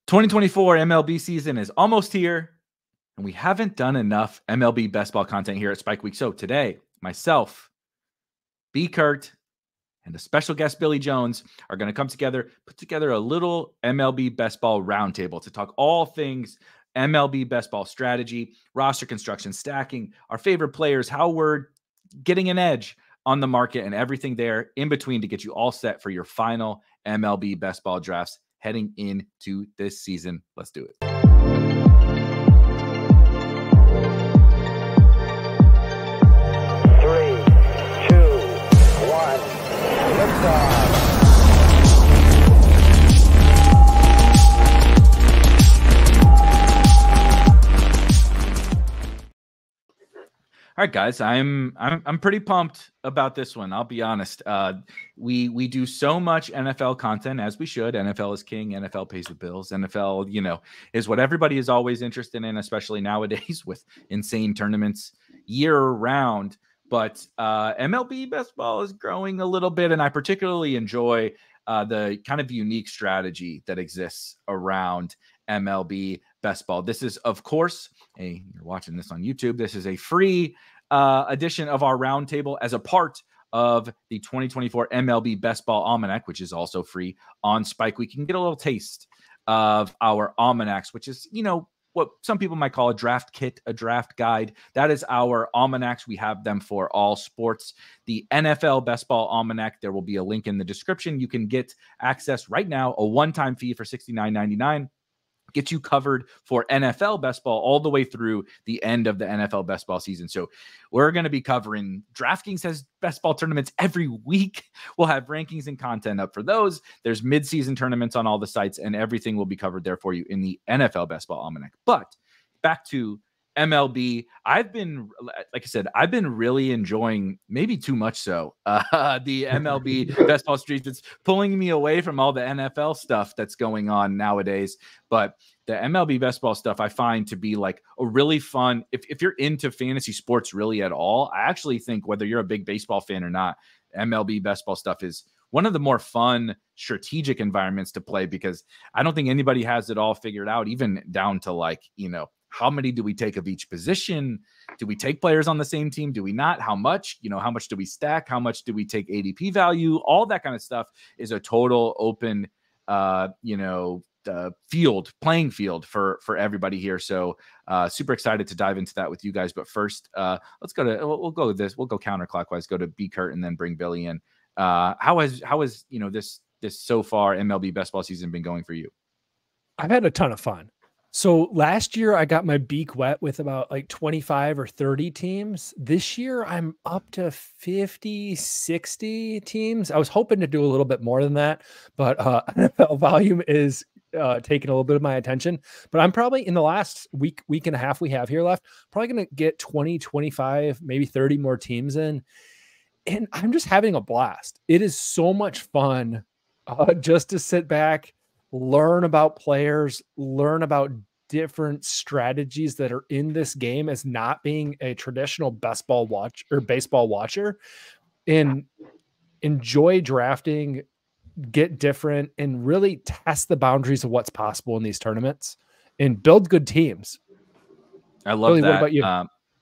2024 MLB season is almost here, and we haven't done enough MLB Best Ball content here at Spike Week. So today, myself, Kirt, and a special guest, Billy Jones, are going to come together, put together a little MLB Best Ball roundtable to talk all things MLB Best Ball strategy, roster construction, stacking, our favorite players, how we're getting an edge on the market, and everything there in between to get you all set for your final MLB Best Ball drafts heading into this season. Let's do it. All right, guys, I'm pretty pumped about this one. I'll be honest. We do so much NFL content, as we should. NFL is king. NFL pays the bills. NFL, is what everybody is always interested in, especially nowadays with insane tournaments year round. But MLB Best Ball is growing a little bit, and I particularly enjoy the kind of unique strategy that exists around MLB Best Ball. This is, of course, you're watching this on YouTube. This is a free edition of our roundtable as a part of the 2024 MLB Best Ball Almanac, which is also free on Spike Week. You can get a little taste of our almanacs, which is, what some people might call a draft kit, a draft guide. That is our almanacs. We have them for all sports. The NFL Best Ball Almanac, there will be a link in the description. You can get access right now, a one-time fee for $69.99. Get you covered for NFL Best Ball all the way through the end of the NFL Best Ball season. So we're going to be covering DraftKings has best ball tournaments every week. We'll have rankings and content up for those. There's mid-season tournaments on all the sites, and everything will be covered there for you in the NFL Best Ball Almanac. But back to MLB. I've been really enjoying, maybe too much so, the MLB Best Ball streets. It's pulling me away from all the NFL stuff that's going on nowadays. But the MLB Best Ball stuff I find to be like a really fun, if you're into fantasy sports really at all, I actually think whether you're a big baseball fan or not, MLB Best Ball stuff is one of the more fun strategic environments to play, because I don't think anybody has it all figured out, even down to how many do we take of each position? Do we take players on the same team? Do we not? How much? How much do we stack? How much do we take ADP value? All that kind of stuff is a total open, playing field for everybody here. So super excited to dive into that with you guys. But first, we'll go counterclockwise, go to Kirt and then bring Billy in. How has this so far MLB Best Ball season been going for you? I've had a ton of fun. So last year I got my beak wet with about 25 or 30 teams. This year I'm up to 50, 60 teams. I was hoping to do a little bit more than that, but NFL volume is taking a little bit of my attention. But I'm probably in the last week and a half we have here left, probably going to get 20, 25, maybe 30 more teams in. And I'm just having a blast. It is so much fun just to sit back, learn about players, learn about different strategies that are in this game as not being a traditional best ball watch or baseball watcher, and enjoy drafting, get different, and really test the boundaries of what's possible in these tournaments and build good teams. I love Billy, that. What about you?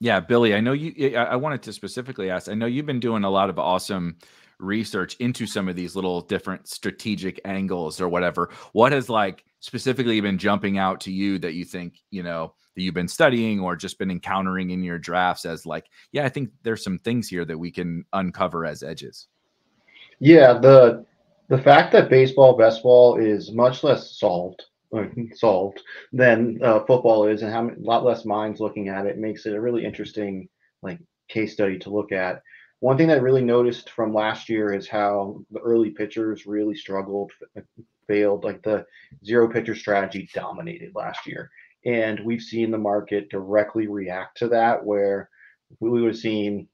Yeah, Billy, I know you, I wanted to specifically ask, I know you've been doing a lot of awesome research into some of these little different strategic angles or whatever. What has specifically been jumping out to you that you think, that you've been studying or just been encountering in your drafts as I think there's some things here that we can uncover as edges? Yeah, the fact that baseball, best ball is much less solved than football is, and a lot less minds looking at it makes it a really interesting case study to look at. One thing that I really noticed from last year is how the early pitchers really struggled, failed. The zero pitcher strategy dominated last year. And we've seen the market directly react to that, where we would have seen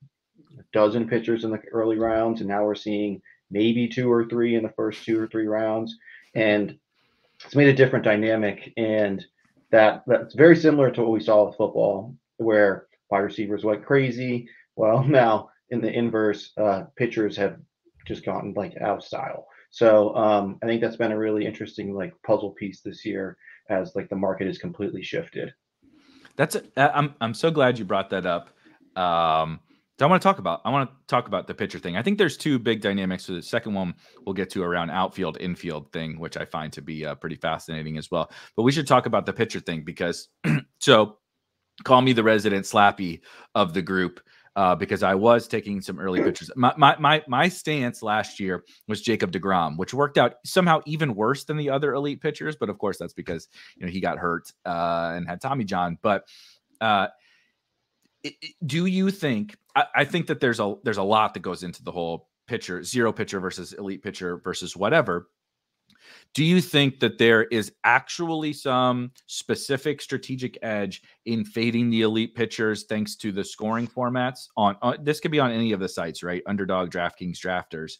a dozen pitchers in the early rounds, and now we're seeing maybe 2 or 3 in the first 2 or 3 rounds. And it's made a different dynamic. And that's very similar to what we saw with football, where wide receivers went crazy. Well, now in the inverse, pitchers have just gotten out of style. So I think that's been a really interesting like puzzle piece this year as like the market is completely shifted. I'm so glad you brought that up. So I want to talk about the pitcher thing. I think there's two big dynamics. So the second one we'll get to around outfield, infield thing, which I find to be pretty fascinating as well. But we should talk about the pitcher thing because so call me the resident slappy of the group. Because I was taking some early pitchers. My stance last year was Jacob deGrom, which worked out somehow even worse than the other elite pitchers. But of course, that's because he got hurt and had Tommy John. But do you think? I think that there's a lot that goes into the whole pitcher, zero pitcher versus elite pitcher versus whatever. Do you think that there is actually some specific strategic edge in fading the elite pitchers thanks to the scoring formats? On this could be on any of the sites, right? Underdog, DraftKings, Drafters.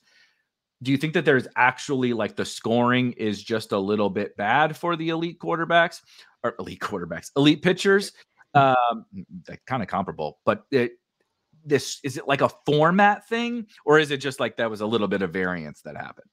Do you think that there's actually like the scoring is just a little bit bad for the elite pitchers? Kind of comparable, but is it like a format thing, or is it just like that was a little bit of variance that happened?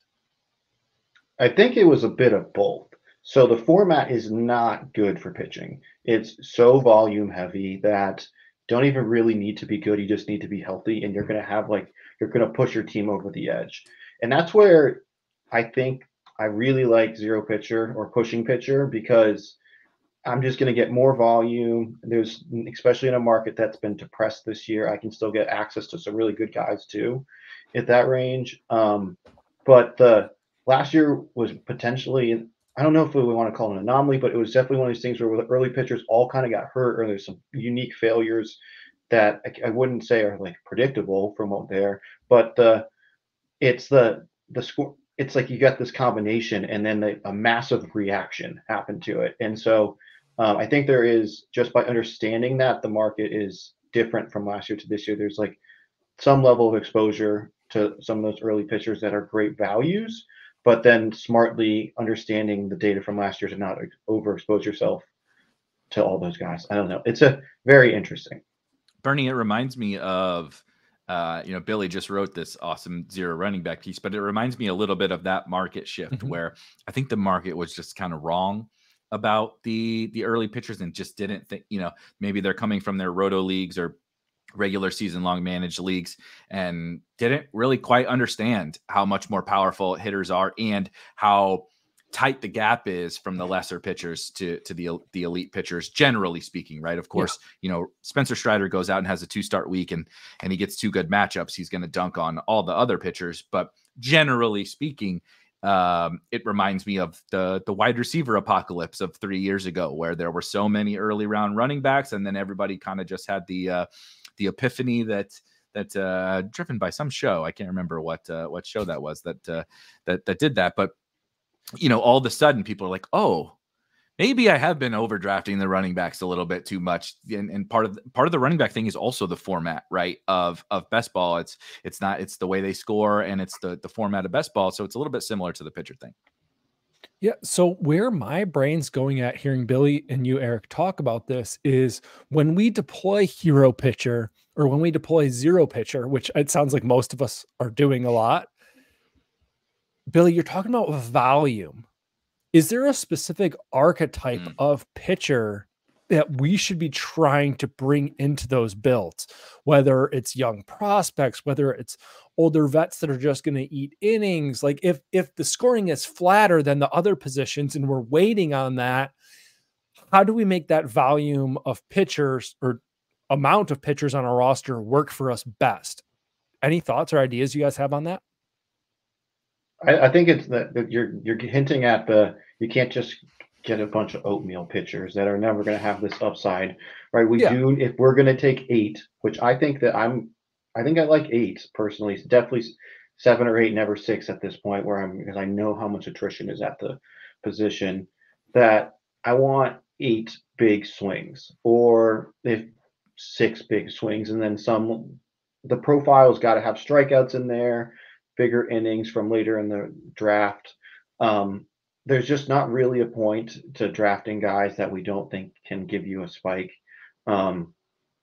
I think it was a bit of both. So the format is not good for pitching. It's so volume heavy that don't even really need to be good. You just need to be healthy, and you're going to push your team over the edge. And that's where I think I really like zero pitcher or pushing pitcher, because I'm just going to get more volume. There's, especially in a market that's been depressed this year, I can still get access to some really good guys too at that range. But the last year was potentially, I don't know if we want to call it an anomaly, but it was definitely one of these things where the early pitchers all kind of got hurt, or there's some unique failures that I wouldn't say are like predictable from what there, but it's the score. It's like you got this combination, and then a massive reaction happened to it. And so I think there is, just by understanding that the market is different from last year to this year, there's like some level of exposure to some of those early pitchers that are great values, but then smartly understanding the data from last year to not overexpose yourself to all those guys. I don't know. It's a very interesting. Bernie, it reminds me of, Billy just wrote this awesome zero running back piece, but it reminds me a little bit of that market shift where I think the market was just kind of wrong about the early pitchers and just didn't think, maybe they're coming from their Roto leagues or regular season long managed leagues and didn't really quite understand how much more powerful hitters are and how tight the gap is from the lesser pitchers to the elite pitchers, generally speaking, right? Of course, Spencer Strider goes out and has a 2-start week and he gets 2 good matchups. He's going to dunk on all the other pitchers, but generally speaking, it reminds me of the wide receiver apocalypse of 3 years ago, where there were so many early round running backs, and then everybody kind of just had the epiphany that driven by some show. I can't remember what show that was that did that, but all of a sudden people are like, oh, maybe I have been overdrafting the running backs a little bit too much. And part of the running back thing is also the format, right? Of best ball. It's the way they score, and it's the format of best ball. So it's a little bit similar to the pitcher thing. Yeah. So where my brain's going at hearing Billy and you, Eric, talk about this is when we deploy hero pitcher or when we deploy zero pitcher, which it sounds like most of us are doing a lot. Billy, you're talking about volume. Is there a specific archetype of pitcher that we should be trying to bring into those builds, whether it's young prospects, whether it's older vets that are just going to eat innings? Like if the scoring is flatter than the other positions and we're waiting on that, how do we make that volume of pitchers or amount of pitchers on our roster work for us best? Any thoughts or ideas you guys have on that? I think it's that you're hinting at you can't just get a bunch of oatmeal pitchers that are never going to have this upside, right? Do, if we're going to take 8, which I think I like 8 personally. It's definitely 7 or 8, never 6 at this point, because I know how much attrition is at the position, that I want 8 big swings, or if 6 big swings, and then the profile's got to have strikeouts in there, bigger innings from later in the draft. There's just not really a point to drafting guys that we don't think can give you a spike. And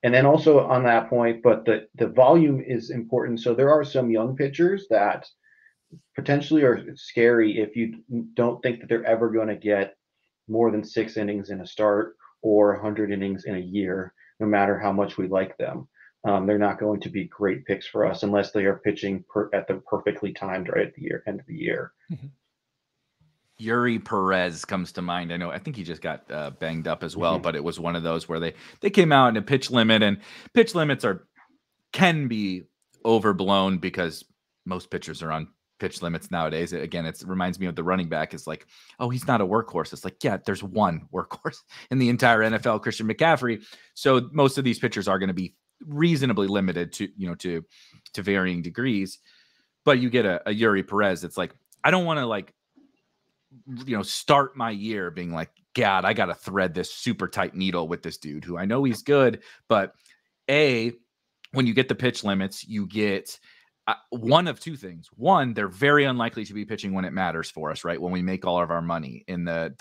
then also on that point, but the volume is important. So there are some young pitchers that potentially are scary if you don't think that they're ever going to get more than 6 innings in a start or 100 innings in a year, no matter how much we like them. They're not going to be great picks for us unless they are pitching at the perfectly timed right at the end of the year. Yuri Perez comes to mind. I think he just got banged up as well, but it was one of those where they came out in a pitch limit, and pitch limits can be overblown because most pitchers are on pitch limits nowadays. Again, it reminds me of the running back. It's like, oh, he's not a workhorse. It's like, yeah, there's one workhorse in the entire NFL, Christian McCaffrey. So most of these pitchers are going to be reasonably limited to varying degrees. But you get a Yuri Perez. It's like, I don't want to start my year being like, God, I got to thread this super tight needle with this dude who I know he's good, but when you get the pitch limits, you get one of two things. One, they're very unlikely to be pitching when it matters for us, right? When we make all of our money in the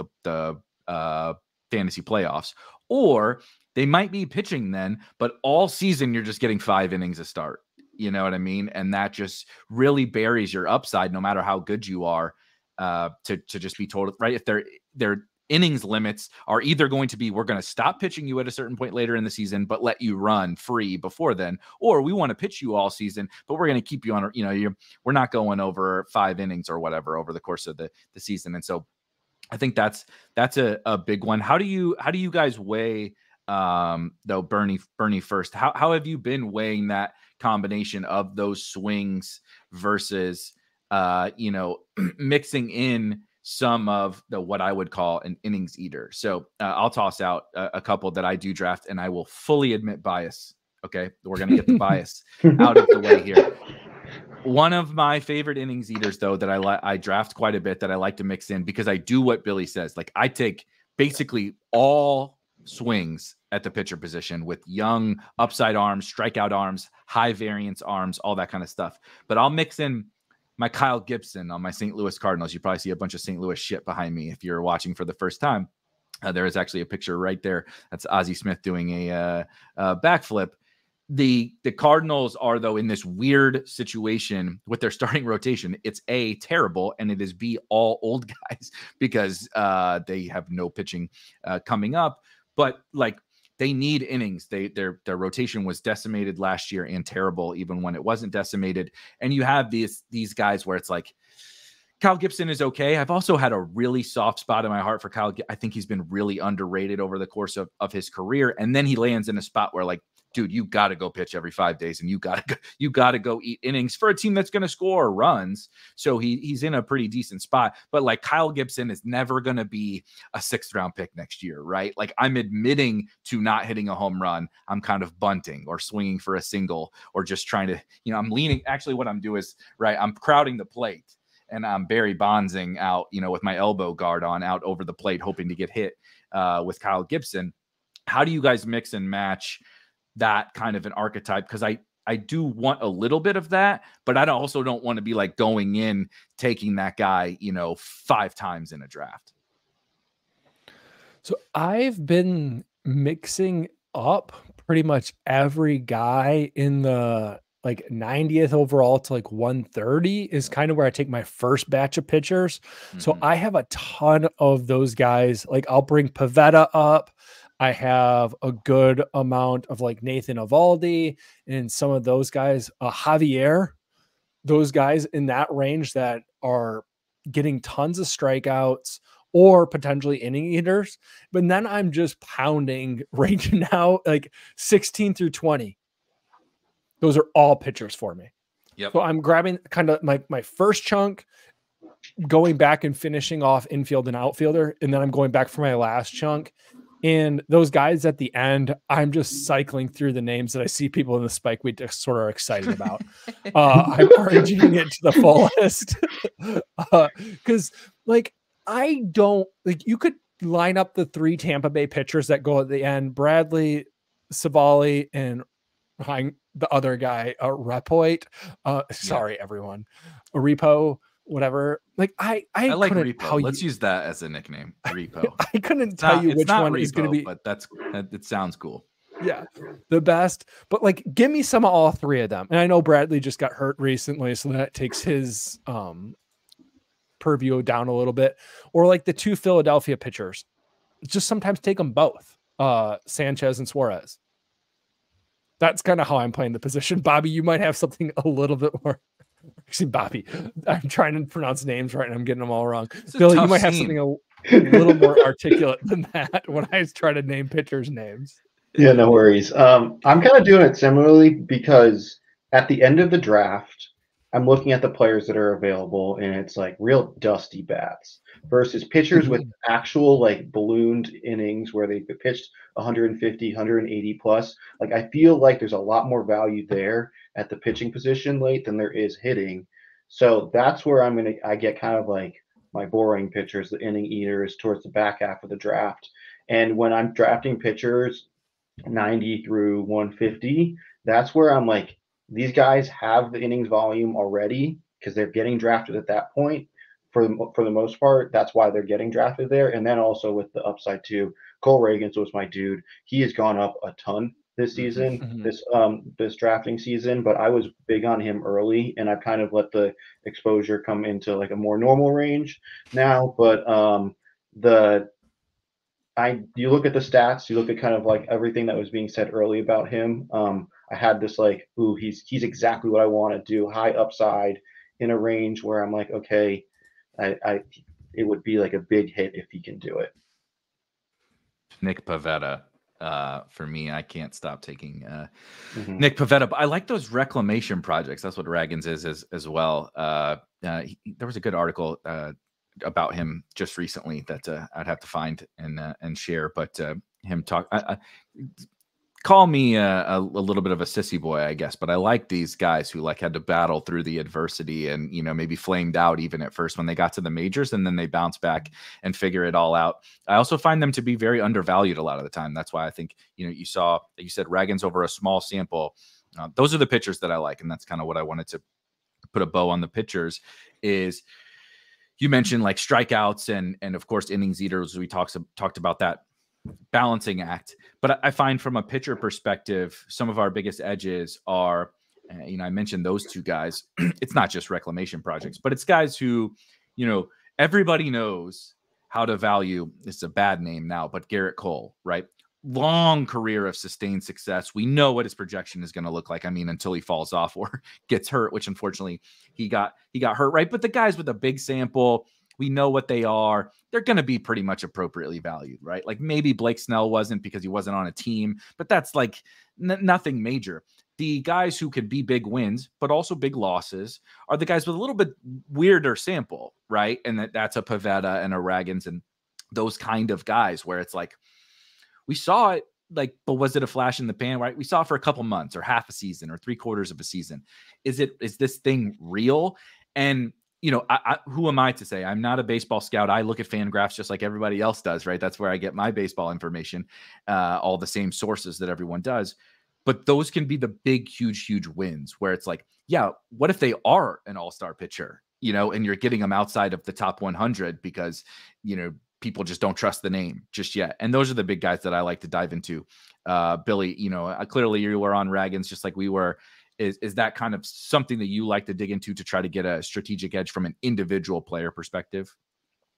fantasy playoffs, or they might be pitching then, but all season you're just getting 5 innings a start. You know what I mean? And that just really buries your upside, no matter how good you are, to just be told, right? If their innings limits are either going to be, we're going to stop pitching you at a certain point later in the season, but let you run free before then, or we want to pitch you all season, but we're going to keep you on, we're not going over 5 innings or whatever over the course of the season. And so I think that's a big one. How do you guys weigh, though, Bernie first, how have you been weighing that combination of those swings versus, mixing in some of what I would call an innings eater? So I'll toss out a couple that I do draft, and I will fully admit bias. Okay, we're going to get the bias out of the way here. One of my favorite innings eaters, though, that I draft quite a bit, that I like to mix in, because I do what Billy says. Like, I take basically all swings at the pitcher position with young upside arms, strikeout arms, high variance arms, all that kind of stuff. But I'll mix in my Kyle Gibson on my St. Louis Cardinals. You probably see a bunch of St. Louis shit behind me if you're watching for the first time. There is actually a picture right there. That's Ozzie Smith doing a backflip. The Cardinals are, though, in this weird situation with their starting rotation. It's A, terrible, and it is B, all old guys, because they have no pitching coming up. But like, they need innings. Their rotation was decimated last year and terrible even when it wasn't decimated. And you have these guys where it's like, Kyle Gibson is okay. I've also had a really soft spot in my heart for Kyle. I think he's been really underrated over the course of his career. And then he lands in a spot where, like, dude, you got to go pitch every 5 days, and you got to go eat innings for a team that's going to score runs. So he's in a pretty decent spot. But like, Kyle Gibson is never going to be a 6th round pick next year, right? Like, I'm admitting to not hitting a home run. I'm kind of bunting or swinging for a single, or just trying to, I'm leaning. Actually, what I'm doing is, right, I'm crowding the plate, and I'm Barry Bondsing out, with my elbow guard on out over the plate, hoping to get hit with Kyle Gibson. How do you guys mix and match that kind of an archetype? Because I do want a little bit of that, but I also don't want to be like going in taking that guy 5 times in a draft. So I've been mixing up pretty much every guy in the like 90th overall to like 130 is kind of where I take my first batch of pitchers. So I have a ton of those guys. Like, I'll bring Pivetta up. I have a good amount of like Nathan Eovaldi and some of those guys, Javier, those guys in that range that are getting tons of strikeouts or potentially inning eaters. But then I'm just pounding right now, like 16 through 20. Those are all pitchers for me. Yep. So I'm grabbing kind of my first chunk, going back and finishing off infield and outfielder. And then I'm going back for my last chunk. And those guys at the end, I'm just cycling through the names that I see people in the Spike Week just sort of are excited about. I'm RNGing it to the fullest. Because like, I don't like, you could line up the 3 Tampa Bay pitchers that go at the end, Bradley, Savali, and the other guy, Repoit. Sorry, everyone. Repo, whatever. Like, I like Repo. Let's use that as a nickname. Repo. I couldn't tell you which one is going to be, but it sounds cool. Yeah, the best. But like, give me some of all three of them. And I know Bradley just got hurt recently, so that takes his purview down a little bit. Or like the two Philadelphia pitchers, just sometimes take them both, Sanchez and Suarez. That's kind of how I'm playing the position. Bobby, you might have something a little bit more. Actually, Bobby, I'm trying to pronounce names right, and I'm getting them all wrong. Billy, you might have something a little more articulate than that when I try to name pitchers' names. Yeah, no worries. I'm kind of doing it similarly because at the end of the draft, I'm looking at the players that are available, and it's like real dusty bats versus pitchers with actual like ballooned innings where they've pitched 150, 180 plus. Like I feel like there's a lot more value there at the pitching position late than there is hitting. So that's where I get kind of like my boring pitchers, the inning eaters, towards the back half of the draft. And when I'm drafting pitchers 90 through 150, that's where I'm like, these guys have the innings volume already because they're getting drafted at that point. For the most part, that's why they're getting drafted there. And then also with the upside too, Cole Reagans was my dude. He has gone up a ton this season, this drafting season, but I was big on him early, and I've kind of let the exposure come into like a more normal range now. But you look at the stats, you look at kind of like everything that was being said early about him. I had this like, ooh, he's exactly what I want to do. High upside in a range where I'm like, okay, it would be like a big hit if he can do it. Nick Pivetta. For me, I can't stop taking Nick Pivetta. But I like those reclamation projects. That's what Ragans is as well. There was a good article about him just recently that I'd have to find and share. But him talk, call me a little bit of a sissy boy, I guess. But I like these guys who like had to battle through the adversity and maybe flamed out even at first when they got to the majors, and then they bounce back and figure it all out. I also find them to be very undervalued a lot of the time. That's why I think you said Ragans over a small sample. Those are the pitchers that I like, and that's kind of what I wanted to put a bow on the pitchers. Is you mentioned like strikeouts and of course innings eaters. We talked about that balancing act, but I find from a pitcher perspective, some of our biggest edges are, I mentioned those two guys. It's not just reclamation projects, but it's guys who, everybody knows how to value. It's a bad name now, but Garrett Cole, right? Long career of sustained success. We know what his projection is going to look like. I mean, until he falls off or gets hurt, which unfortunately he got hurt, right? But the guys with a big sample, we know what they are. They're going to be pretty much appropriately valued, right? Like maybe Blake Snell wasn't because he wasn't on a team, but that's like nothing major. The guys who could be big wins, but also big losses are the guys with a little bit weirder sample, right? And that's a Pivetta and a Ragans and those kind of guys where it's like, we saw it, like, but was it a flash in the pan, right? We saw it for a couple months or half a season or 3/4 of a season. Is this thing real? And who am I to say? I'm not a baseball scout. I look at fan graphs just like everybody else does, right? That's where I get my baseball information, all the same sources that everyone does. But those can be the big, huge wins where it's like, yeah, what if they are an all-star pitcher, and you're getting them outside of the top 100 because, people just don't trust the name just yet. And those are the big guys that I like to dive into. Billy, clearly you were on Ragans just like we were. Is that kind of something that you like to dig into to try to get a strategic edge from an individual player perspective?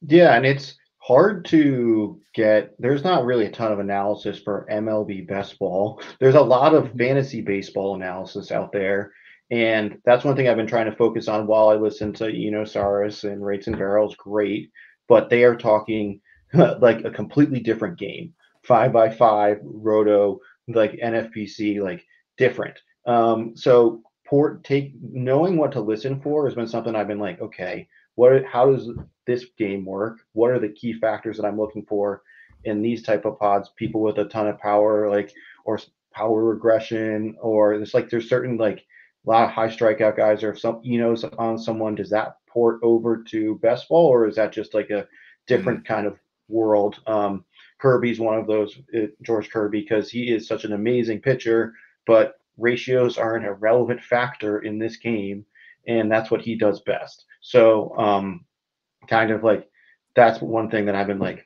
Yeah, and it's hard to get. There's not really a ton of analysis for MLB Best Ball. There's a lot of fantasy baseball analysis out there, and that's one thing I've been trying to focus on while I listen to Saris and Rates and Barrels. Great, but they are talking like a completely different game. 5x5, Roto, like NFPC, like different. So knowing what to listen for has been something I've been like, okay, how does this game work? What are the key factors that I'm looking for in these type of pods? People with a ton of power, or power regression, or there's certain like a lot of high strikeout guys, or if on someone, does that port over to best ball, or is that just like a different kind of world? Kirby's one of those, George Kirby, because he is such an amazing pitcher, but ratios are an irrelevant factor in this game, and that's what he does best. So kind of like that's one thing that I've been like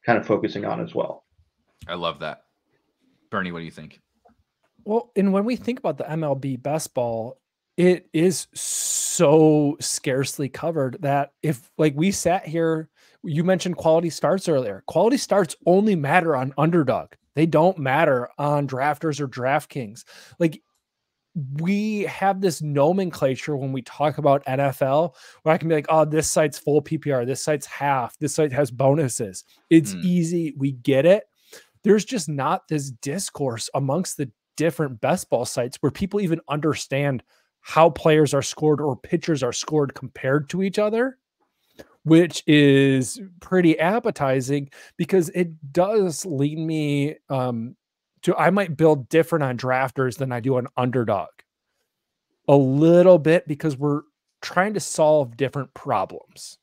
kind of focusing on as well. I love that. Bernie, what do you think? Well, and when we think about the MLB Best Ball, it is so scarcely covered that if like we sat here, you mentioned quality starts earlier. Quality starts only matter on Underdog. They don't matter on Drafters or DraftKings. Like we have this nomenclature when we talk about NFL where I can be like, oh, this site's full PPR, this site's half, this site has bonuses. It's easy. We get it. There's just not this discourse amongst the different best ball sites where people even understand how players are scored or pitchers are scored compared to each other, which is pretty appetizing because it does lead me to, I might build different on drafters than I do on Underdog a little bit because we're trying to solve different problems.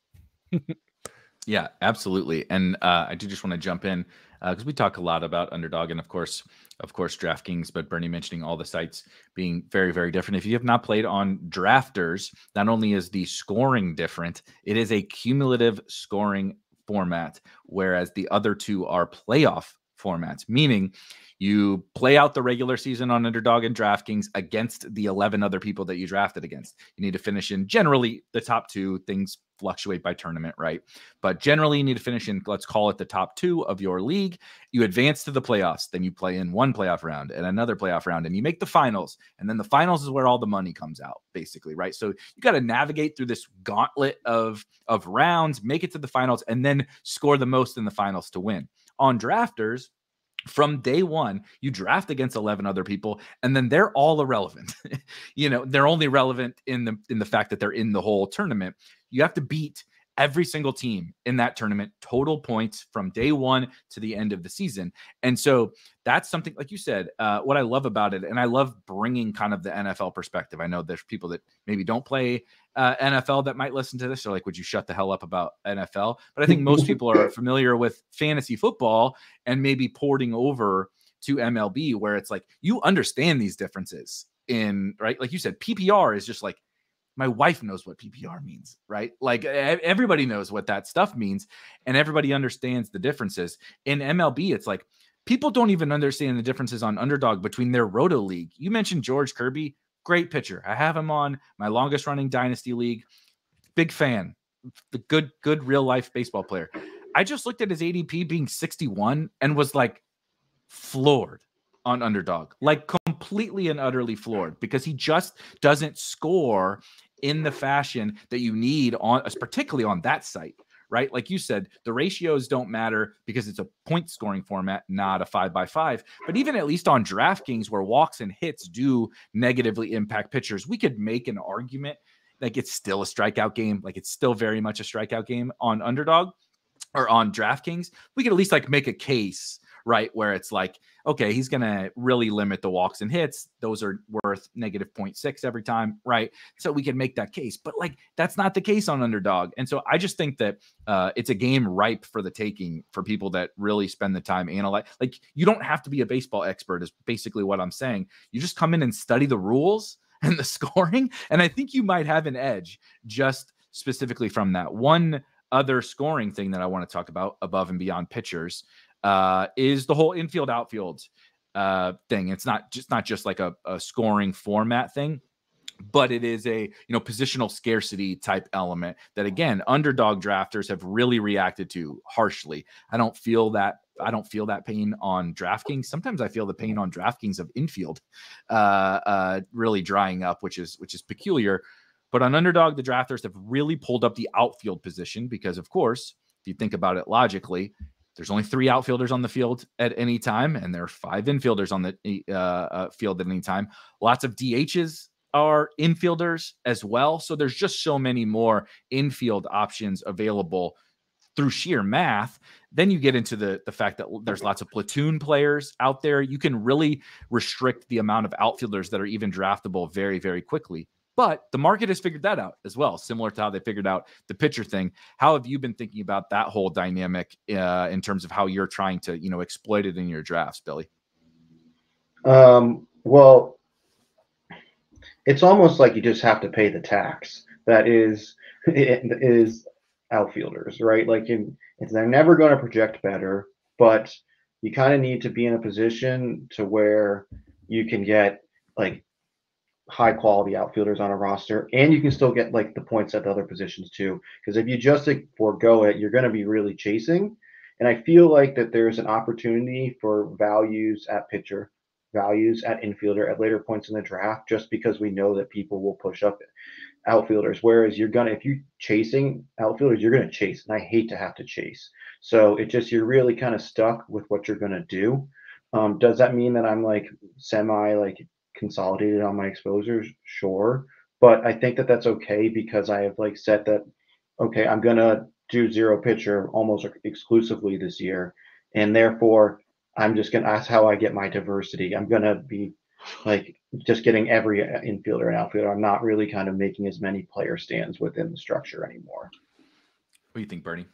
Yeah, absolutely. And I do just want to jump in because we talk a lot about Underdog and of course DraftKings, but Bernie mentioning all the sites being very, very different. If you have not played on Drafters, not only is the scoring different, it is a cumulative scoring format, whereas the other two are playoff formats, meaning you play out the regular season on Underdog and DraftKings against the 11 other people that you drafted against. You need to finish in generally the top two. Things fluctuate by tournament, right? But generally you need to finish in, let's call it the top two of your league. You advance to the playoffs. Then you play in one playoff round and another playoff round and you make the finals. And then the finals is where all the money comes out, basically, right? So you got to navigate through this gauntlet of rounds, make it to the finals, and then score the most in the finals to win. On Drafters, from day one, you draft against 11 other people, and then they're all irrelevant. They're only relevant in the fact that they're in the whole tournament. You have to beat every single team in that tournament, total points from day one to the end of the season. And so that's something, like you said, what I love about it, and I love bringing kind of the NFL perspective. I know there's people that maybe don't play NFL that might listen to this. They're like, would you shut the hell up about NFL? But I think most people are familiar with fantasy football and maybe porting over to MLB, where it's like, you understand these differences in, right? Like you said, PPR is just like, my wife knows what PPR means, right? Like everybody knows what that stuff means and everybody understands the differences. In MLB, it's like people don't even understand the differences on Underdog between their Roto league. You mentioned George Kirby, great pitcher. I have him on my longest running dynasty league. Big fan. The good real life baseball player. I just looked at his ADP being 61 and was like floored on Underdog, like completely and utterly floored because he just doesn't score in the fashion that you need on, particularly on that site, right? Like you said, the ratios don't matter because it's a point scoring format, not a 5x5. But even at least on DraftKings, where walks and hits do negatively impact pitchers, we could make an argument like it's still a strikeout game, like it's still very much a strikeout game on Underdog or on DraftKings. We could at least like make a case, right, where it's like, okay, he's going to really limit the walks and hits. Those are worth -0.6 every time, right? So we can make that case. But like, that's not the case on Underdog. And so I just think that it's a game ripe for the taking for people that really spend the time analyze. Like, you don't have to be a baseball expert is basically what I'm saying. You just come in and study the rules and the scoring. And I think you might have an edge just specifically from that. One other scoring thing that I want to talk about above and beyond pitchers is the whole infield outfield thing. It's not just like a scoring format thing, but it is a positional scarcity type element that, again, Underdog drafters have really reacted to harshly. I don't feel that pain on DraftKings. Sometimes I feel the pain on DraftKings of Infield really drying up, which is peculiar. But on Underdog, the drafters have really pulled up the outfield position because, of course, if you think about it logically, there's only 3 outfielders on the field at any time, and there are 5 infielders on the field at any time. Lots of DHs are infielders as well. So there's just so many more infield options available through sheer math. Then you get into the fact that there's lots of platoon players out there. You can really restrict the amount of outfielders that are even draftable very, very quickly. But the market has figured that out as well, similar to how they figured out the pitcher thing. How have you been thinking about that whole dynamic in terms of how you're trying to, exploit it in your drafts, Billy? Well, it's almost like you just have to pay the tax. That is outfielders, right? Like they're never going to project better, but you kind of need to be in a position to where you can get like high quality outfielders on a roster, and you can still get like the points at the other positions too. Because if you just like forego it, you're going to be really chasing. And I feel like that there's an opportunity for values at pitcher, values at infielder at later points in the draft, just because we know that people will push up outfielders. Whereas if you're chasing outfielders, you're gonna chase. And I hate to have to chase. So you're really kind of stuck with what you're gonna do. Does that mean that I'm like semi like consolidated on my exposures? Sure. But I think that that's okay because I have like set that, okay, I'm gonna do zero pitcher almost exclusively this year. And therefore that's how I get my diversity. I'm gonna be like just getting every infielder and outfielder. I'm not really kind of making as many player stands within the structure anymore. What do you think, Bernie?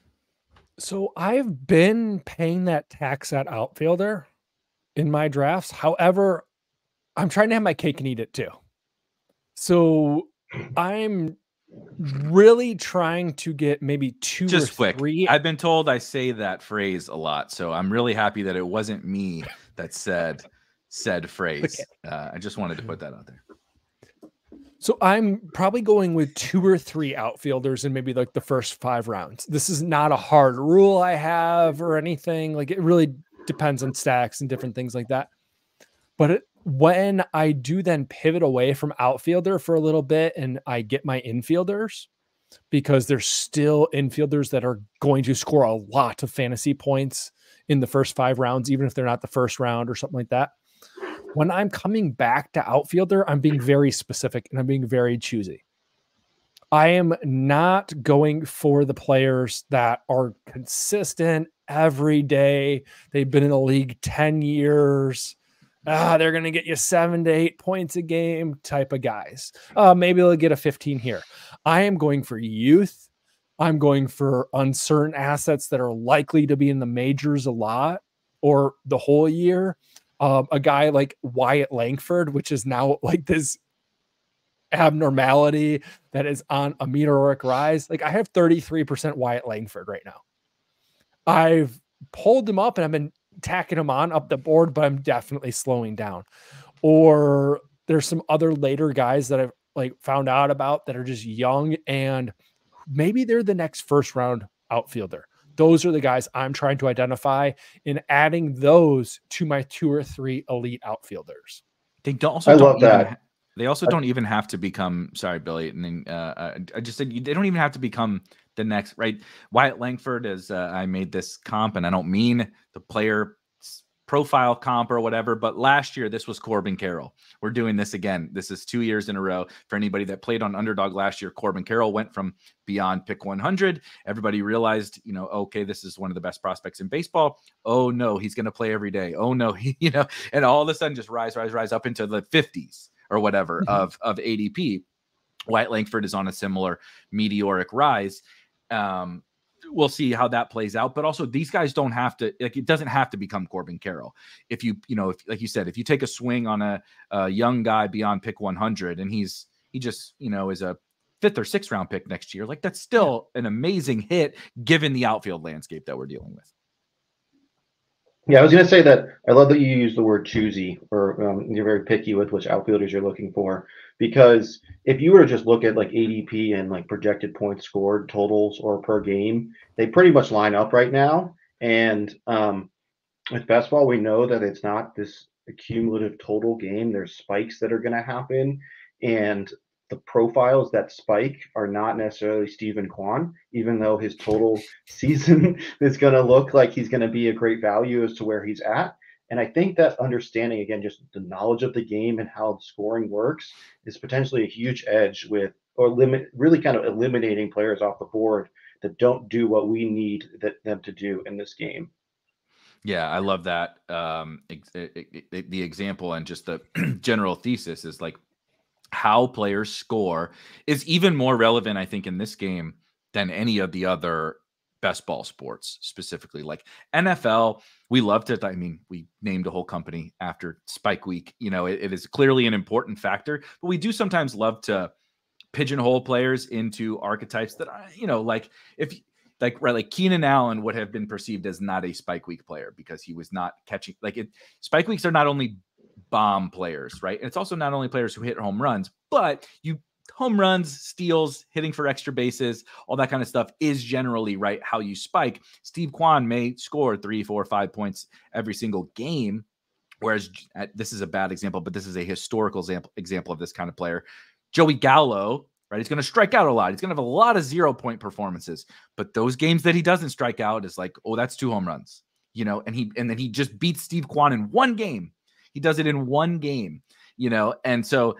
So I've been paying that tax at outfielder in my drafts. However, I'm trying to have my cake and eat it too. So I'm really trying to get maybe just or three. I've been told I say that phrase a lot, so I'm really happy that it wasn't me that said phrase. Okay. I just wanted to put that out there. So I'm probably going with 2 or 3 outfielders in maybe like the first 5 rounds. This is not a hard rule I have or anything. Like it really depends on stacks and different things like that. But when I do then pivot away from outfielder for a little bit and I get my infielders, because there's still infielders that are going to score a lot of fantasy points in the first 5 rounds, even if they're not the first round or something like that. When I'm coming back to outfielder, I'm being very specific and I'm being very choosy. I am not going for the players that are consistent every day. They've been in the league 10 years. They're going to get you 7 to 8 points a game type of guys. Maybe they'll get a 15 here. I am going for youth. I'm going for uncertain assets that are likely to be in the majors a lot or the whole year. A guy like Wyatt Langford, which is now like this abnormality that is on a meteoric rise. Like I have 33% Wyatt Langford right now. I've pulled him up and I've been tacking him on up the board, but I'm definitely slowing down. Or there's some other later guys that I've like found out about that are just young and maybe they're the next first round outfielder. Those are the guys I'm trying to identify in adding those to my 2 or 3 elite outfielders. They don't even have to become, sorry, Billy. And then I just said, they don't even have to become the next, right? Wyatt Langford is, I made this comp and I don't mean the player profile comp or whatever, but last year, this was Corbin Carroll. We're doing this again. This is 2 years in a row. For anybody that played on Underdog last year, Corbin Carroll went from beyond pick 100. Everybody realized, okay, this is one of the best prospects in baseball. Oh no, he's going to play every day. Oh no, and all of a sudden just rise up into the 50s or whatever of ADP. Wyatt Langford is on a similar meteoric rise. We'll see how that plays out, but also these guys don't have to, like, it doesn't have to become Corbin Carroll. If you like you said, if you take a swing on a young guy beyond pick 100 and he just, is a 5th or 6th round pick next year, like that's still an amazing hit given the outfield landscape that we're dealing with. Yeah, I was going to say that I love that you use the word choosy, or you're very picky with which outfielders you're looking for, because if you were to just look at like ADP and like projected points scored totals or per game, they pretty much line up right now. And with best ball, we know that it's not this accumulative total game. There's spikes that are going to happen, and the profiles that spike are not necessarily Stephen Kwan, even though his total season is going to look like he's going to be a great value as to where he's at. And I think that understanding, again, just the knowledge of the game and how the scoring works is potentially a huge edge really kind of eliminating players off the board that don't do what we need them to do in this game. Yeah, I love that. The example and just the general thesis is like, how players score is even more relevant, I think, in this game than any of the other best ball sports, specifically like NFL. We loved it. I mean, we named a whole company after Spike Week. It is clearly an important factor, but we do sometimes love to pigeonhole players into archetypes that, like like Keenan Allen would have been perceived as not a Spike Week player because he was not catching. Spike Weeks are not only bomb players, right? And it's also not only players who hit home runs, but home runs, steals, hitting for extra bases, all that kind of stuff is generally, right, how you spike. Steve Kwan may score 3, 4, 5 points every single game, whereas this is a bad example, but this is a historical example of this kind of player. Joey Gallo, right, he's going to strike out a lot. He's going to have a lot of 0-point performances, but those games that he doesn't strike out is like, oh, that's 2 home runs, you know, and then he just beats Steve Kwan in one game. He does it in one game, you know, and so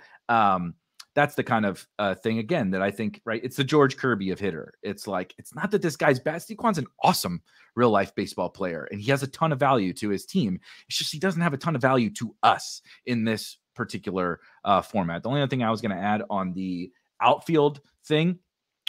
that's the kind of thing, again, that I think, right, it's the George Kirby of hitter. It's like, it's not that this guy's bad. Steve Kwan's an awesome real life baseball player, and he has a ton of value to his team. It's just he doesn't have a ton of value to us in this particular format. The only other thing I was going to add on the outfield thing,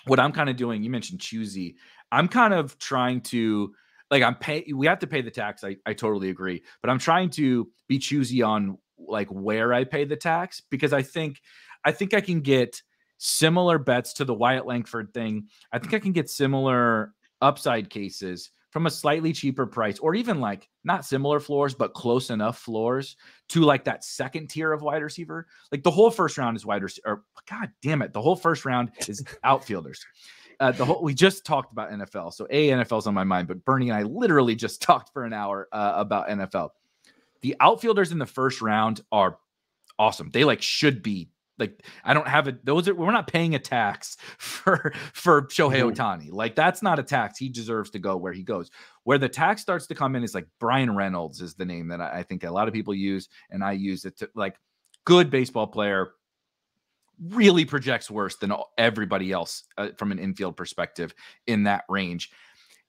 what I'm kind of doing, you mentioned choosy. I'm kind of trying to, like, we have to pay the tax. I totally agree, but I'm trying to be choosy on like where I pay the tax, because I think I can get similar bets to the Wyatt Langford thing. I think I can get similar upside cases from a slightly cheaper price, or even like not similar floors, but close enough floors to like that second tier of wide receiver. Like the whole first round is wide receiver. God damn it. The whole first round is outfielders. We just talked about NFL. So NFL's on my mind, but Bernie and I literally just talked for an hour about NFL. The outfielders in the first round are awesome. They like should be, like, I don't have it. We're not paying a tax for Shohei Ohtani. Like, that's not a tax. He deserves to go where he goes. Where the tax starts to come in is like Brian Reynolds is the name that I think a lot of people use, and I use it to, like, good baseball player, really projects worse than everybody else from an infield perspective in that range.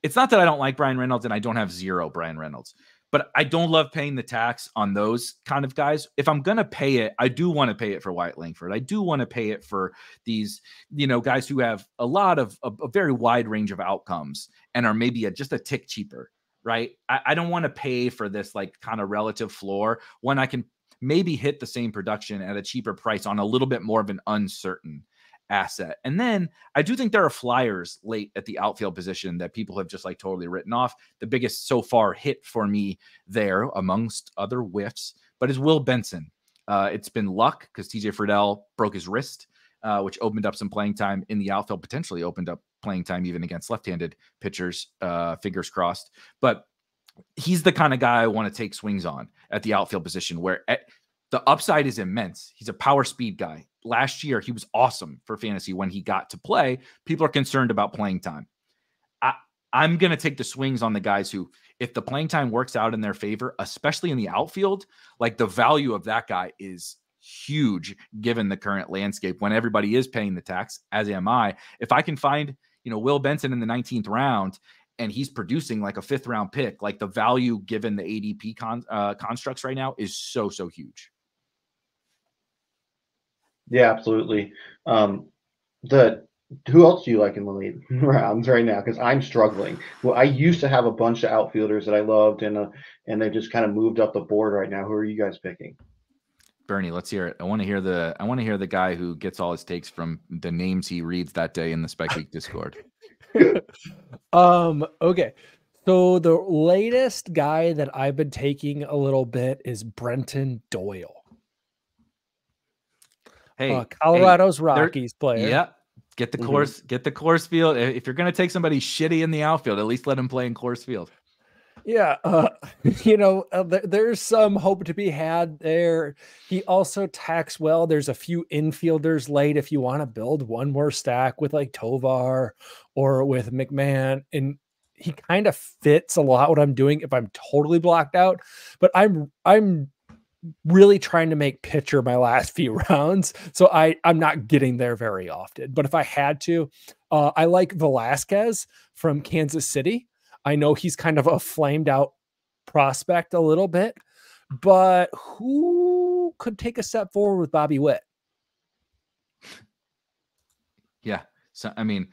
It's not that I don't like Brian Reynolds and I don't have zero Brian Reynolds, but I don't love paying the tax on those kind of guys. If I'm going to pay it, I do want to pay it for Wyatt Langford. I do want to pay it for these, you know, guys who have a lot of a very wide range of outcomes and are maybe just a tick cheaper, right? I don't want to pay for this like kind of relative floor when I can maybe hit the same production at a cheaper price on a little bit more of an uncertain asset. And then I do think there are flyers late at the outfield position that people have just like totally written off. The biggest so far hit for me there, amongst other whiffs, but is Will Benson. It's been luck because TJ Friedel broke his wrist, which opened up some playing time in the outfield, potentially opened up playing time even against left-handed pitchers, fingers crossed. But he's the kind of guy I want to take swings on at the outfield position, where the upside is immense. He's a power speed guy. Last year, he was awesome for fantasy when he got to play. People are concerned about playing time. I'm going to take the swings on the guys who, if the playing time works out in their favor, especially in the outfield, like the value of that guy is huge given the current landscape when everybody is paying the tax, as am I. If I can find, you know, Will Benson in the 19th round and he's producing like a 5th round pick, like the value given the ADP constructs right now is so huge. Yeah, absolutely. Who else do you like in the late rounds right now? Because I'm struggling. Well, I used to have a bunch of outfielders that I loved, and they just kind of moved up the board right now. Who are you guys picking? Bernie, let's hear it. I want to hear the guy who gets all his takes from the names he reads that day in the Spike Week Discord. Okay. So the latest guy that I've been taking a little bit is Brenton Doyle. Hey, Colorado's Rockies player. Yeah. Get the Coors Field. If you're going to take somebody shitty in the outfield, at least let him play in Coors Field. Yeah. There's some hope to be had there. He also tacks well. There's a few infielders late if you want to build one more stack with like Tovar or with McMahon. And he kind of fits a lot what I'm doing if I'm totally blocked out. But I'm really trying to make pitcher my last few rounds. So I'm not getting there very often. But if I had to, I like Velasquez from Kansas City. I know he's kind of a flamed out prospect a little bit, but who could take a step forward with Bobby Witt? Yeah. So, I mean,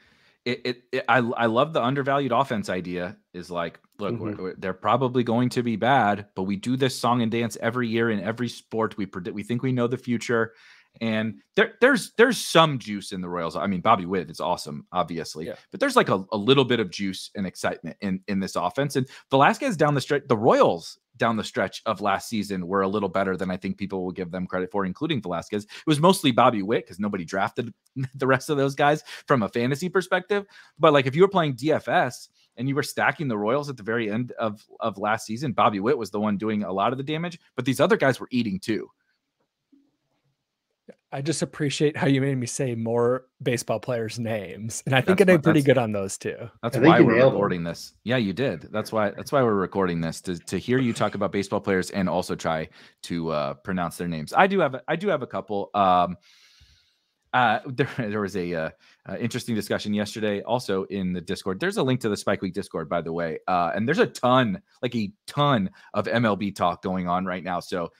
I love the undervalued offense idea. Is like, look, they're probably going to be bad, but we do this song and dance every year in every sport. We think we know the future, and there's some juice in the Royals. I mean, Bobby Witt is awesome, obviously, but there's like a little bit of juice and excitement in this offense. And Velasquez down the stretch, the Royals down the stretch of last season were a little better than I think people will give them credit for, including Velasquez. It was mostly Bobby Witt because nobody drafted the rest of those guys from a fantasy perspective. But like if you were playing DFS and you were stacking the Royals at the very end of last season, Bobby Witt was the one doing a lot of the damage, but these other guys were eating too. I just appreciate how you made me say more baseball players' names, and I think I did pretty good on those too. That's why we're recording this. Yeah, you did. That's why we're recording this to hear you talk about baseball players and also try to pronounce their names. I do have a couple. There was a interesting discussion yesterday also in the Discord. There's a link to the Spike Week Discord, by the way. And there's a ton of MLB talk going on right now. So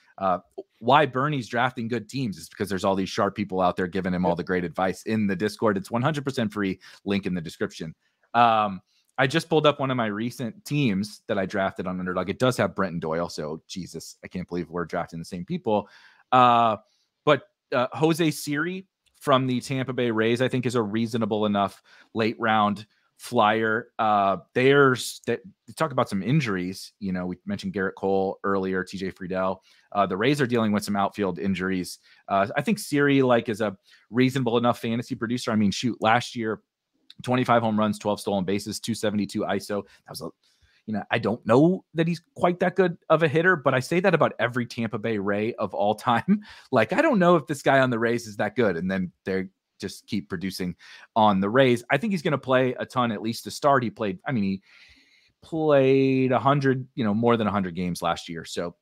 why Bernie's drafting good teams is because there's all these sharp people out there giving him all the great advice in the Discord. It's 100% free, link in the description. I just pulled up one of my recent teams that I drafted on Underdog. It does have Brenton Doyle. So Jesus, I can't believe we're drafting the same people. But Jose Siri from the Tampa Bay Rays, I think, is a reasonable enough late round flyer. They talk about some injuries. You know, we mentioned Garrett Cole earlier, TJ Friedel. The Rays are dealing with some outfield injuries. I think Siri is a reasonable enough fantasy producer. I mean, shoot, last year, 25 home runs, 12 stolen bases, 272 ISO. That was I don't know that he's quite that good of a hitter, but I say that about every Tampa Bay Ray of all time. Like, I don't know if this guy on the Rays is that good. And then they just keep producing on the Rays. I think he's going to play a ton, at least to start. He played 100, more than 100 games last year. So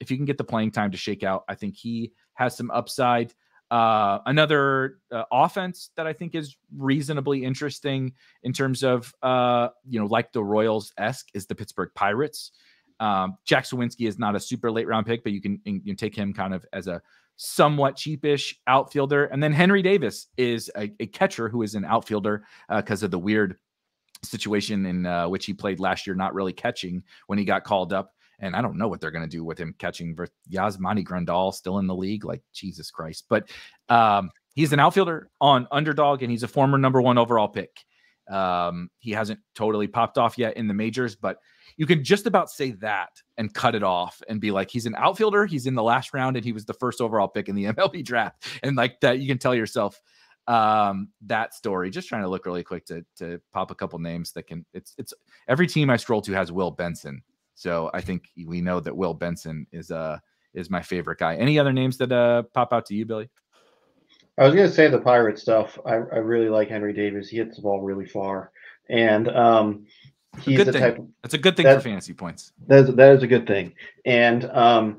if you can get the playing time to shake out, I think he has some upside. Another offense that I think is reasonably interesting in terms of, like the Royals-esque is the Pittsburgh Pirates. Jack Sawinski is not a super late round pick, but you can take him kind of as a somewhat cheapish outfielder. And then Henry Davis is a catcher who is an outfielder because of the weird situation in which he played last year, not really catching when he got called up. And I don't know what they're going to do with him catching Yasmani Grandal still in the league. Like, Jesus Christ. But he's an outfielder on Underdog, and he's a former #1 overall pick. He hasn't totally popped off yet in the majors, but you can just about say that and cut it off and be like, he's an outfielder. He's in the last round, and he was the first overall pick in the MLB draft. And like that, you can tell yourself that story. Just trying to look really quick to pop a couple names that can. It's every team I scroll to has Will Benson. So I think we know that Will Benson is my favorite guy. Any other names that pop out to you, Billy? I was going to say the Pirate stuff. I really like Henry Davis. He hits the ball really far, and he's the type. That's a good thing for fantasy points. That is a good thing. And Brent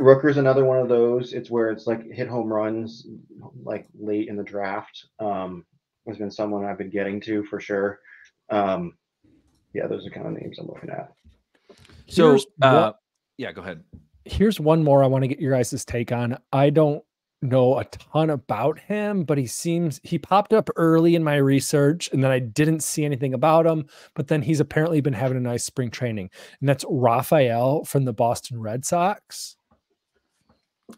Rooker's another one of those. It's where it's like hit home runs like late in the draft. Has been someone I've been getting to for sure. Yeah, those are kind of names I'm looking at. So, yeah, go ahead. Here's one more I want to get your guys' take on. I don't know a ton about him, but he popped up early in my research, and then I didn't see anything about him, but then he's apparently been having a nice spring training, and that's Raphael from the Boston Red Sox.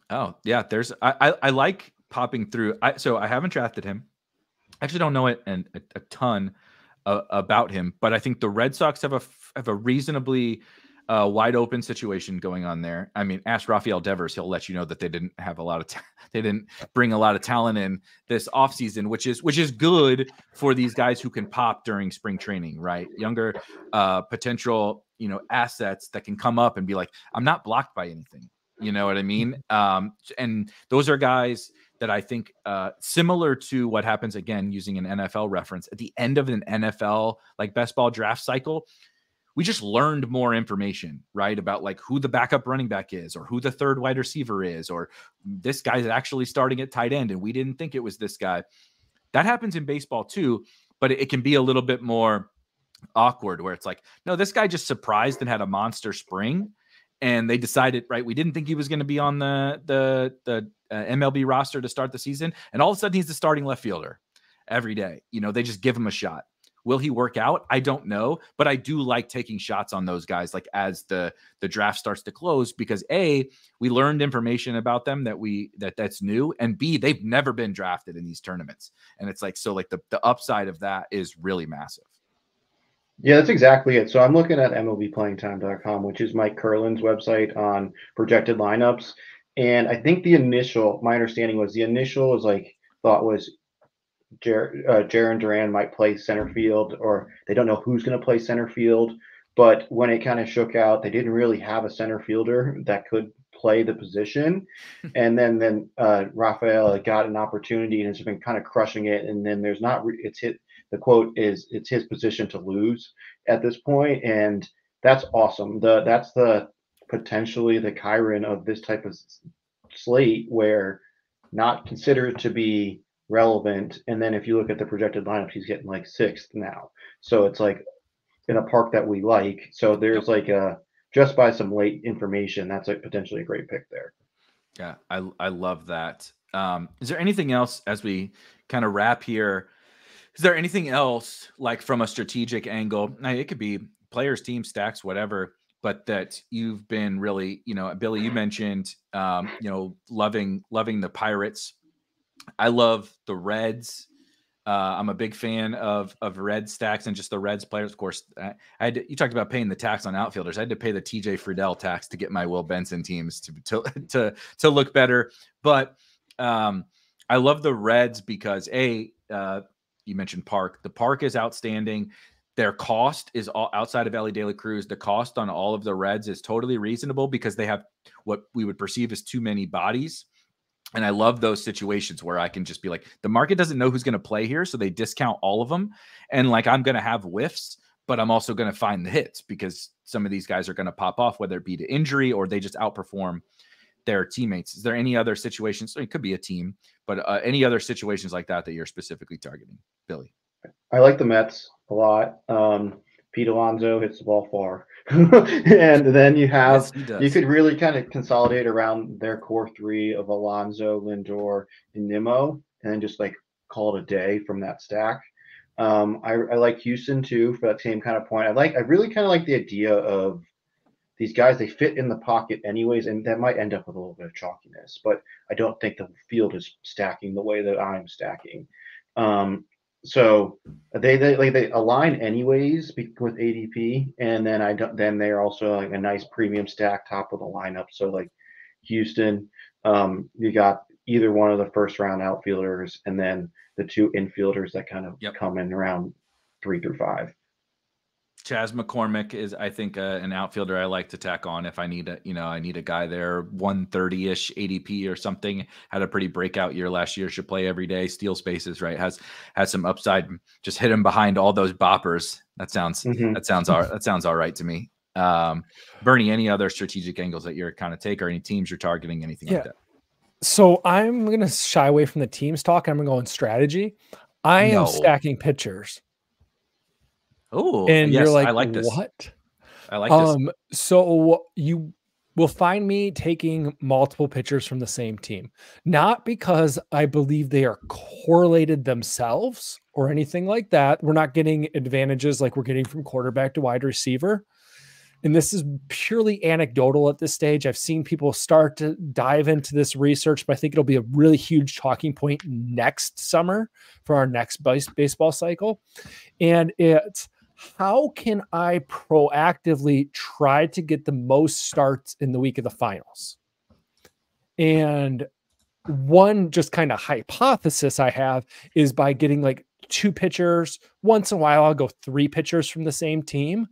Oh, yeah, I like popping through. So I haven't drafted him. I actually don't know it and a ton about him, but I think the Red Sox have a reasonably wide open situation going on there. I mean, ask Rafael Devers; he'll let you know that they didn't have a lot of they didn't bring a lot of talent in this offseason, which is good for these guys who can pop during spring training, right? Younger potential assets that can come up and be like, I'm not blocked by anything. You know what I mean? And those are guys that I think similar to what happens, again, using an NFL reference, at the end of an NFL like best ball draft cycle, we just learned more information, right? About like who the backup running back is, or who the third wide receiver is, or this guy's actually starting at tight end and we didn't think it was this guy. That happens in baseball too, but it can be a little bit more awkward where it's like, no, this guy just surprised and had a monster spring. And they decided, right, we didn't think he was going to be on the MLB roster to start the season. And all of a sudden he's the starting left fielder every day. They just give him a shot. Will he work out? I don't know, but I do like taking shots on those guys, like as the draft starts to close, because A, we learned information about them that's new, and B, they've never been drafted in these tournaments. And it's like, so like the upside of that is really massive. Yeah, that's exactly it. So I'm looking at MLBplayingtime.com, which is Mike Curlin's website on projected lineups. And I think my understanding was the initial was like, thought was Jaron Duran might play center field, or they don't know who's going to play center field. But when it kind of shook out, they didn't really have a center fielder that could play the position. And then Rafael got an opportunity and has been kind of crushing it. And then there's not, it's hit, the quote is, it's his position to lose at this point, and that's awesome. That's the potentially the Chiron of this type of slate, where not considered to be relevant. And then if you look at the projected lineup, he's getting like sixth now. So it's like in a park that we like. So there's like just by some late information, that's like potentially a great pick there. Yeah, I love that. Is there anything else as we kind of wrap here? Is there anything else like from a strategic angle? Now, it could be players, team stacks, whatever, but that you've been really, Billy, you mentioned, loving the Pirates. I love the Reds. I'm a big fan of Red stacks and just the Reds players. Of course, you talked about paying the tax on outfielders. I had to pay the TJ Friedel tax to get my Will Benson teams to look better. But I love the Reds because you mentioned Park. The Park is outstanding. Their cost is all outside of Ellie De La Cruz. The cost on all of the Reds is totally reasonable because they have what we would perceive as too many bodies. And I love those situations where I can just be like, the market doesn't know who's going to play here, so they discount all of them. And like, I'm going to have whiffs, but I'm also going to find the hits because some of these guys are going to pop off, whether it be to injury or they just outperform their teammates. Is there any other situations? So it could be a team, but any other situations like that you're specifically targeting, Billy? I like the Mets a lot. Pete Alonso hits the ball far. And then you could really kind of consolidate around their core three of Alonso, Lindor, and Nimmo, and then just like call it a day from that stack. I like Houston too for that same kind of point. I really kind of like the idea of these guys. They fit in the pocket anyways, and that might end up with a little bit of chalkiness, but I don't think the field is stacking the way that I'm stacking. So they align anyways with ADP, and then they're also like a nice premium stack top of the lineup. So like Houston, you got either one of the first round outfielders, and then the two infielders that kind of come in around 3 through 5. Chas McCormick is, I think, an outfielder I like to tack on if I need a guy there, 130-ish ADP or something. Had a pretty breakout year last year. Should play every day. Steals bases, right? Has some upside. Just hit him behind all those boppers. That sounds all right to me. Bernie, any other strategic angles that you're kind of take, or any teams you're targeting, anything like that? So I'm gonna shy away from the teams talk. I'm gonna go on strategy. I am stacking pitchers. Oh, and yes, you're like, I like this. What? I like this. So you will find me taking multiple pitchers from the same team, not because I believe they are correlated themselves or anything like that. We're not getting advantages like we're getting from quarterback to wide receiver. And this is purely anecdotal at this stage. I've seen people start to dive into this research, but I think it'll be a really huge talking point next summer for our next baseball cycle. And it's, how can I proactively try to get the most starts in the week of the finals? And one just kind of hypothesis I have is by getting like 2 pitchers. Once in a while, I'll go 3 pitchers from the same team.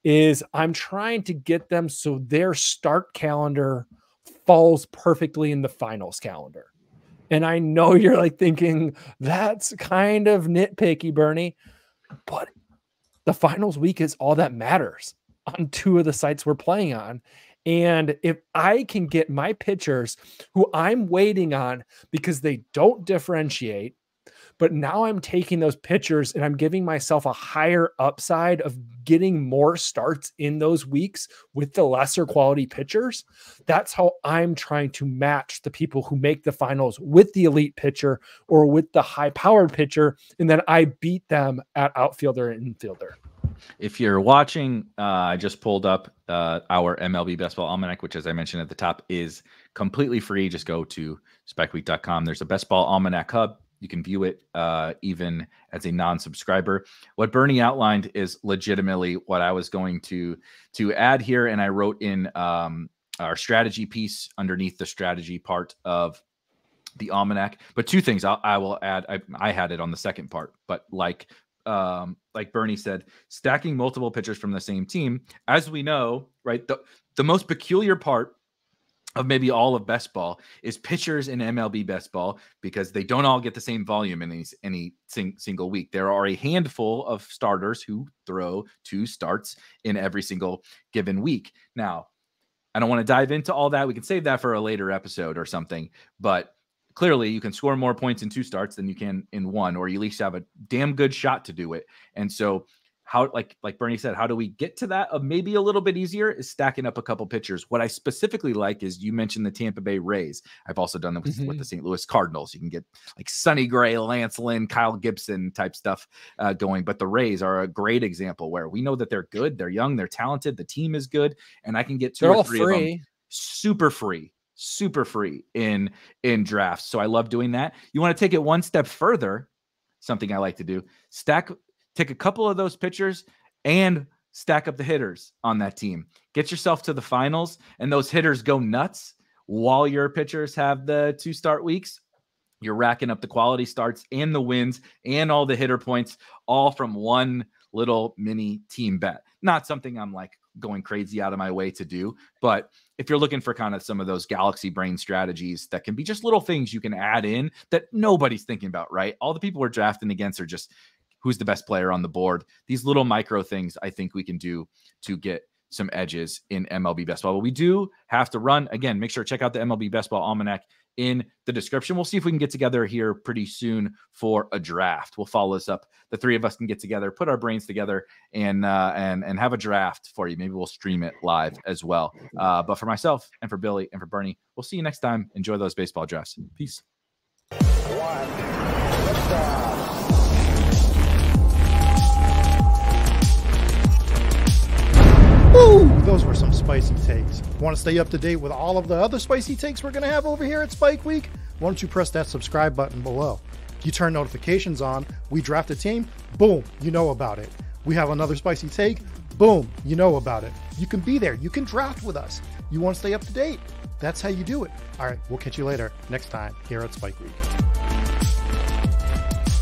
Is I'm trying to get them so their start calendar falls perfectly in the finals calendar. And I know you're like thinking that's kind of nitpicky, Bernie, but the finals week is all that matters on 2 of the sites we're playing on. And if I can get my pitchers who I'm waiting on because they don't differentiate, but now I'm taking those pitchers and I'm giving myself a higher upside of getting more starts in those weeks with the lesser quality pitchers. That's how I'm trying to match the people who make the finals with the elite pitcher or with the high powered pitcher. And then I beat them at outfielder and infielder. If you're watching, I just pulled up our MLB Best Ball Almanac, which, as I mentioned at the top, is completely free. Just go to specweek.com. There's a Best Ball Almanac Hub. You can view it even as a non-subscriber. What Bernie outlined is legitimately what I was going to add here, and I wrote in our strategy piece underneath the strategy part of the almanac. But two things I will add. I had it on the second part, but like Bernie said, stacking multiple pitchers from the same team, as we know, right? The most peculiar part of maybe all of best ball is pitchers in MLB Best Ball, because they don't all get the same volume in any single week. There are a handful of starters who throw 2 starts in every single given week. Now, I don't want to dive into all that. We can save that for a later episode or something, but clearly you can score more points in 2 starts than you can in 1, or you at least have a damn good shot to do it. And so how, like Bernie said, how do we get to that? Maybe a little bit easier is stacking up a couple pitchers. What I specifically like is, you mentioned the Tampa Bay Rays. I've also done that with the St. Louis Cardinals. You can get like Sonny Gray, Lance Lynn, Kyle Gibson type stuff going. But the Rays are a great example where we know that they're good, they're young, they're talented, the team is good, and I can get 2 or 3 of them super free in drafts. So I love doing that. You want to take it one step further, something I like to do, take a couple of those pitchers and stack up the hitters on that team. Get yourself to the finals, and those hitters go nuts while your pitchers have the 2 start weeks. You're racking up the quality starts and the wins and all the hitter points, all from one little mini team bet. Not something I'm like going crazy out of my way to do, but if you're looking for kind of some of those galaxy brain strategies that can be just little things you can add in that nobody's thinking about, right? All the people we're drafting against are just who's the best player on the board. These little micro things I think we can do to get some edges in MLB Best Ball. But we do have to run. Again, make sure to check out the MLB Best Ball Almanac in the description. We'll see if we can get together here pretty soon for a draft. We'll follow this up. The 3 of us can get together, put our brains together, and have a draft for you. Maybe we'll stream it live as well. But for myself and for Billy and for Bernie, we'll see you next time. Enjoy those baseball drafts. Peace. Woo! Those were some spicy takes. Want to stay up to date with all of the other spicy takes we're going to have over here at Spike Week? Why don't you press that subscribe button below? You turn notifications on, we draft a team, boom, you know about it. We have another spicy take, boom, you know about it. You can be there. You can draft with us. You want to stay up to date? That's how you do it. All right, we'll catch you later next time here at Spike Week.